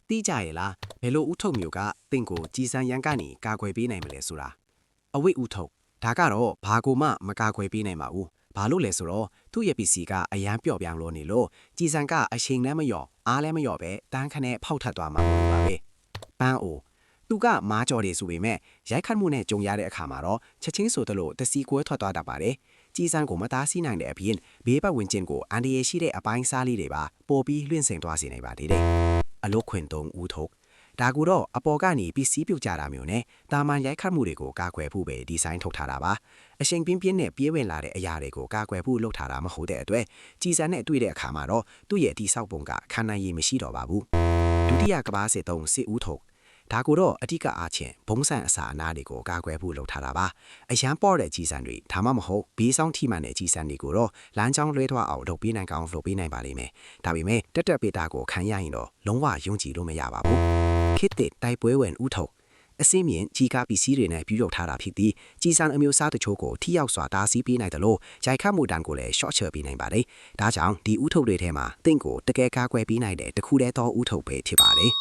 တိကြရဲ့လားဘယ်လိုဥထုတ်မျိုးကတင့်ကိုကြီးစံရန်ကနေကာကွယ်ပေးနိုင်မလဲဆိုတာအဝိဥထုတ်ဒါကတော့ဘာကိုမှမကာကွယ်ပေးနိုင်ပါဘူးဘာလို့လဲဆိုတော့သူ့ရဲ့ပစ္စည်းကအရန်ပျော့ပြောင်းလို့နေလို့ကြီးစံကအချိန်လည်းမလျော့အားလည်းမလျော့ပဲတန်းခနဲ့ဖောက်ထပ်သွားမှာပါပဲပန်းအိုသူကမားကြော်တယ်ဆိုပေမဲ့ရိုက်ခတ်မှုနဲ့ကြုံရတဲ့အခါမှာတော့ချက်ချင်းဆိုသလိုတစီကွဲထွက်သွားတတ်ပါတယ်ကြီးစံကိုမသားစီးနိုင်တဲ့အပြင်ဘေးပတ်ဝန်းကျင်ကိုအန်ဒီရရှိတဲ့အပိုင်းစားလေးတွေပါပေါ်ပြီးလွင့်စင်သွားစေနိုင်ပါသေးတယ်အလုတ်ခွင်တုံးဦးထုတ်ဒါကူတော့အပေါ်ကနေပစ္စည်းပြုတ်ကြတာမျိုးနဲ့တာမန်ရိုက်ခတ်မှုတွေကိုကာကွယ်ဖို့ပဲဒီဇိုင်းထုတ်ထားတာပါအချိန်ပြင်းပြင်းနဲ့ပြေးဝင်လာတဲ့အရာတွေကိုကာကွယ်ဖို့လုပ်ထားတာမဟုတ်တဲ့အတွက်ကြီးစံနဲ့တွေ့တဲ့အခါမှာတော့သူ့ရဲ့တိဆောက်ပုံကခံနိုင်ရည်မရှိတော့ပါဘူးဒုတိယကဘာစစ်တုံးစစ်ဦးထုတ်ဒါကိုတော့အဓိကအားဖြင့်ဘုံဆန်အစာအနာတွေကိုကာကွယ်ဖို့လုပ်ထားတာပါအရန်ပေါ်တဲ့ကြီးစံတွေဒါမှမဟုတ်ဘေးဆောင်ထိမှန်တဲ့ကြီးစံတွေကိုတော့လမ်းကြောင်းလွှဲထွက်အောင်လုပ်ပေးနိုင်ကောင်းလုပ်ပေးနိုင်ပါလိမ့်မယ်ဒါပေမဲ့တက်ပေတာကိုခံရရင်တော့လုံးဝယုံကြည်လို့မရပါဘူးခေတ်သစ်တိုက်ပွဲဝင်ဥထုတ်အစင်းမြင့်ကြီးကားပစ္စည်းတွေနဲ့ပြုလုပ်ထားတာဖြစ်ပြီးကြီးစံအမျိုးအစားတချို့ကိုထိရောက်စွာတားဆီးပေးနိုင်တယ်လို့ရိုက်ခတ်မှုတန်ကိုလည်း short ချပေးနိုင်ပါတယ်ဒါကြောင့်ဒီဥထုတ်တွေထဲမှာတင့်ကိုတကယ်ကာကွယ်ပေးနိုင်တဲ့တခုတည်းသောဥထုတ်ပဲဖြစ်ပါတယ်